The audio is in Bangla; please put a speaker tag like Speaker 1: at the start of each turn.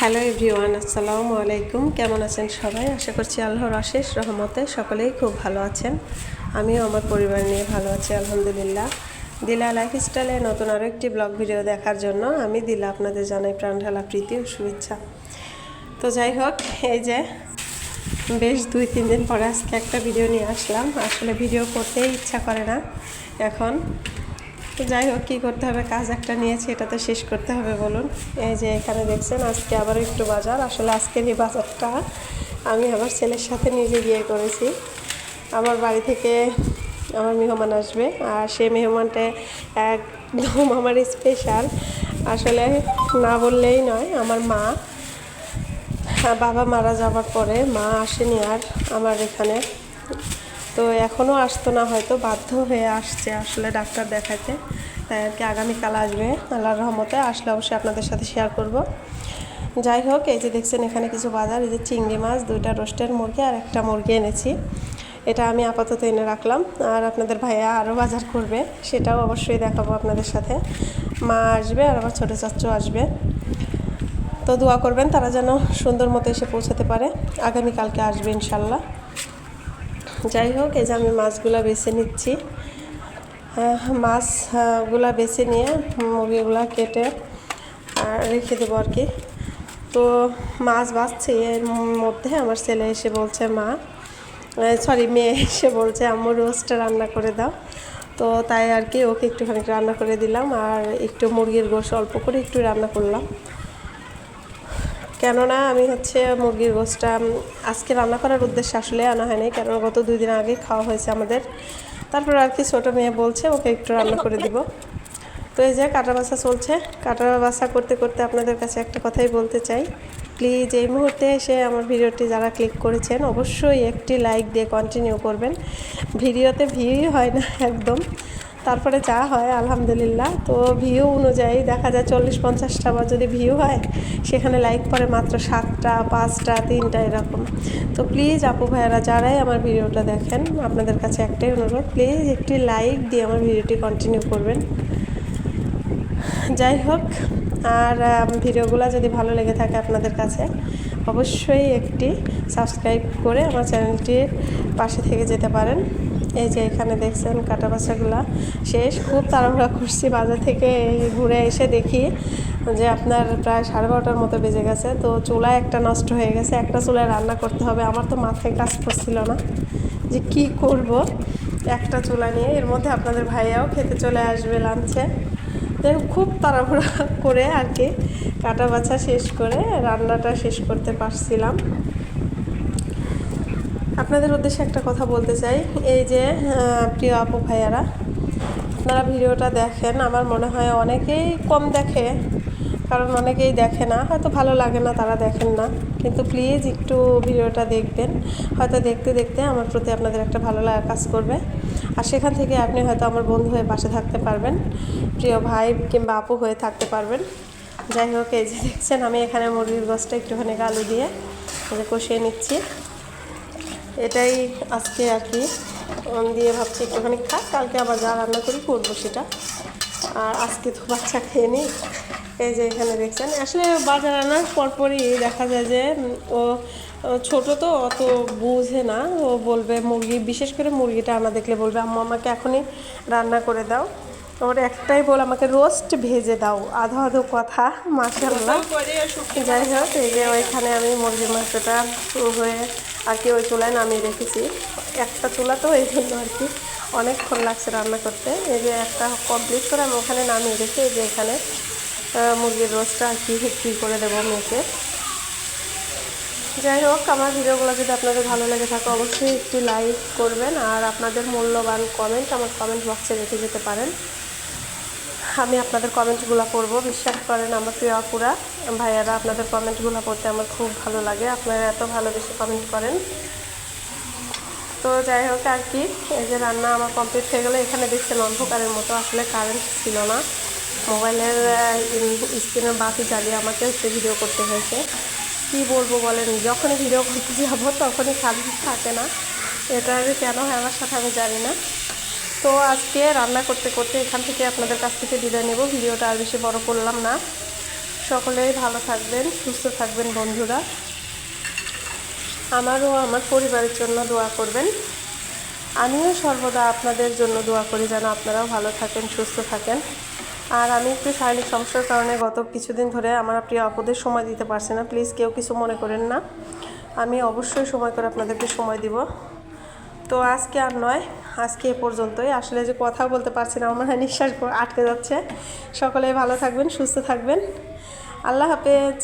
Speaker 1: হ্যালো এভরিওয়ান, আসসালামু আলাইকুম। কেমন আছেন সবাই? আশা করছি আল্লাহর অশেষ রহমতে সকলেই খুব ভালো আছেন। আমিও আমার পরিবার নিয়ে ভালো আছি আলহামদুলিল্লাহ। দিলা লাইফস্টাইলে নতুন আরও একটি ব্লগ ভিডিও দেখার জন্য আমি দিলা আপনাদের জানাই প্রাণঢালা প্রীতি ও শুভেচ্ছা। তো যাই হোক, এই যে বেশ 2-3 দিন পরে আজকে একটা ভিডিও নিয়ে আসলাম। আসলে ভিডিও করতেই ইচ্ছা করে না এখন। তো যাই হোক, কী করতে হবে, কাজ একটা নিয়েছি, এটা তো শেষ করতে হবে বলুন। এই যে এখানে দেখছেন আজকে আবারও একটু বাজার। আসলে আজকের এই বাজারটা আমি আমার ছেলের সাথে নিজে গিয়ে করেছি। আমার বাড়ি থেকে আমার মেহমান আসবে, আর সেই মেহমানটা একদম আমার স্পেশাল। আসলে না বললেই নয়, আমার মা, বাবা মারা যাওয়ার পরে মা আসেনি আর আমার এখানে। তো এখনও আসতো না, হয়তো বাধ্য হয়ে আসছে আসলে ডাক্তার দেখাতে, তাই আর কি আগামীকাল আসবে আল্লাহর রহমতে। আসলে অবশ্যই আপনাদের সাথে শেয়ার করব। যাই হোক, এই যে দেখছেন এখানে কিছু বাজার, এই যে চিংড়ি মাছ, 2টা রোস্টের মুরগি আর একটা মুরগি এনেছি। এটা আমি আপাতত এনে রাখলাম, আর আপনাদের ভাইয়া আরও বাজার করবে, সেটাও অবশ্যই দেখাবো আপনাদের সাথে। মা আসবে আর আমার ছোটো চাচু আসবে। তো দোয়া করবেন তারা যেন সুন্দর মতো এসে পৌঁছাতে পারে। আগামীকালকে আসবে ইনশাল্লাহ। যাই হোক, এই যে আমি মাছগুলো বেছে নিচ্ছি। মাছগুলা বেছে নিয়ে মুরগিগুলা কেটে রেখে দেবো আর কি। তো মাছ বাছছি, এর মধ্যে আমার ছেলে এসে বলছে মেয়ে এসে বলছে আম্মু রোস্টটা রান্না করে দাও। তো তাই আর কি ওকে একটুখানি রান্না করে দিলাম, আর একটু মুরগির গোশত অল্প করে একটু রান্না করলাম। কেননা আমি মুরগির গোশতটা আজকে রান্না করার উদ্দেশ্যে আসলে আনা হয়নি, কেননা গত 2 দিন আগে খাওয়া হয়েছে আমাদের। তারপর আর কি ছোটো মেয়ে বলছে ওকে একটু রান্না করে দিব। তো এই যে কাটা বাছা চলছে। কাটা বাছা করতে করতে আপনাদের কাছে একটা কথাই বলতে চাই, প্লিজ এই মুহূর্তে এসে আমার ভিডিওটি যারা ক্লিক করেছেন অবশ্যই একটি লাইক দিয়ে কন্টিনিউ করবেন। ভিডিওতে ভিউই হয় না একদম, তারপরে যা হয় আলহামদুলিল্লাহ। তো ভিউ অনুযায়ী দেখা যায় 40-50টা বা যদি ভিউ হয়, সেখানে লাইক পড়ে মাত্র 7টা, 5টা, 3টা এরকম। তো প্লিজ আপু ভাইয়ারা যারাই আমার ভিডিওটা দেখেন, আপনাদের কাছে একটাই অনুরোধ, প্লিজ একটি লাইক দিয়ে আমার ভিডিওটি কন্টিনিউ করবেন। যাই হোক, আর ভিডিওগুলো যদি ভালো লেগে থাকে আপনাদের কাছে, অবশ্যই একটি সাবস্ক্রাইব করে আমার চ্যানেলটির পাশে থেকে যেতে পারেন। এই যে এখানে দেখছেন কাটা বাছাগুলা শেষ, খুব তাড়াহুড়া করছি। বাজার থেকে ঘুরে এসে দেখি যে আপনার প্রায় 12:30টার মতো বেজে গেছে। তো চুলা একটা নষ্ট হয়ে গেছে, একটা চুলায় রান্না করতে হবে। আমার তো মাথায় কাজ করছিল না যে কি করব একটা চুলা নিয়ে। এর মধ্যে আপনাদের ভাইয়াও খেতে চলে আসবে লাঞ্চে। খুব তাড়াহুড়া করে আর কি কাটা বাছা শেষ করে রান্নাটা শেষ করতে পারছিলাম। আপনাদের উদ্দেশ্যে একটা কথা বলতে চাই, এই যে প্রিয় আপু ভাইয়ারা, আপনারা ভিডিওটা দেখেন, আমার মনে হয় অনেকেই কম দেখে, কারণ অনেকেই দেখে না, হয়তো ভালো লাগে না, তারা দেখেন না। কিন্তু প্লিজ একটু ভিডিওটা দেখবেন, হয়তো দেখতে দেখতে আমার প্রতি আপনাদের একটা ভালো লাগা কাজ করবে, আর সেখান থেকে আপনি হয়তো আমার বন্ধু হয়ে পাশে থাকতে পারবেন, প্রিয় ভাই কিংবা আপু হয়ে থাকতে পারবেন। যাই হোক, এই যে দেখছেন আমি এখানে মুরগির গোশতটা একটুখানি আলু দিয়ে কষিয়ে নিচ্ছি। এটাই আজকে আর কি দিয়ে ভাবছি একটুখানি খাক, কালকে আবার যা রান্না করি করবো সেটা। আর আজকে তো বাচ্চা খেয়ে নিই। এই যে এখানে দেখছেন, আসলে বাজার আনার পরপরই দেখা যায় যে ও ছোটো তো অত বুঝে না, ও বলবে বিশেষ করে মুরগিটা আনা দেখলে বলবে আম্মু আমাকে এখনই রান্না করে দাও। ওর একটাই বল, আমাকে রোস্ট ভেজে দাও, আধো আধো কথা মাশাআল্লাহ। যাই হোক, এই যে ওইখানে আমি মুরগির মাংসটা হয়ে আর কি ওই চুলায় নামিয়ে রেখেছি। একটা চুলা তো এই জন্য আর কি অনেকক্ষণ লাগছে রান্না করতে। এই যে একটা কমপ্লিট করে আমি ওখানে নামিয়ে রেখে এই যে এখানে মুরগির রোস্টটা আর কি করে দেবো মেয়েকে। যাই হোক, আমার ভিডিওগুলো যদি আপনাদের ভালো লেগে থাকে অবশ্যই একটি লাইক করবেন, আর আপনাদের মূল্যবান কমেন্ট আমার কমেন্ট বক্সে রেখে যেতে পারেন। আমি আপনাদের কমেন্টগুলো পড়ব, বিশ্বাস করেন আমার প্রিয় আপুরা ভাইয়ারা, আপনাদের কমেন্টগুলো পড়তে আমার খুব ভালো লাগে, আপনারা এত ভালোবেসে কমেন্ট করেন। তো যাই হোক আর কি, এই যে রান্না আমার কমপ্লিট হয়ে গেলো। এখানে দেখছেন অন্ধকারের মতো, আসলে কারেন্ট ছিল না, মোবাইলের স্ক্রিনের বাতি জ্বালিয়ে আমাকে ভিডিও করতে হয়েছে। কি বলবো বলেন, যখনই ভিডিও করতে যাব তখনই কারেন্ট থাকে না, এটা যে কেন হয় আমার সাথে আমি জানি না। তো আজকে রান্না করতে করতে এখান থেকে আপনাদের কাছ থেকে বিদায় নেব, ভিডিওটা আর বেশি বড় করলাম না। সকলেই ভালো থাকবেন, সুস্থ থাকবেন বন্ধুরা। আমারও আমার পরিবারের জন্য দোয়া করবেন। আমিও সর্বদা আপনাদের জন্য দোয়া করি যেন আপনারাও ভালো থাকেন, সুস্থ থাকেন। আর আমি একটু শারীরিক সমস্যার কারণে গত কিছুদিন ধরে আমার প্রিয় আপুদের সময় দিতে পারছি না। প্লিজ কেউ কিছু মনে করেন না, আমি অবশ্যই সময় করে আপনাদেরকে সময় দিব। তো আজকে আর নয়, আজকে এ পর্যন্তই। আসলে যে কথা বলতে পারছি না, আমার নিঃশ্বাস আটকে যাচ্ছে। সকলেই ভালো থাকবেন, সুস্থ থাকবেন। আল্লাহ হাফেজ।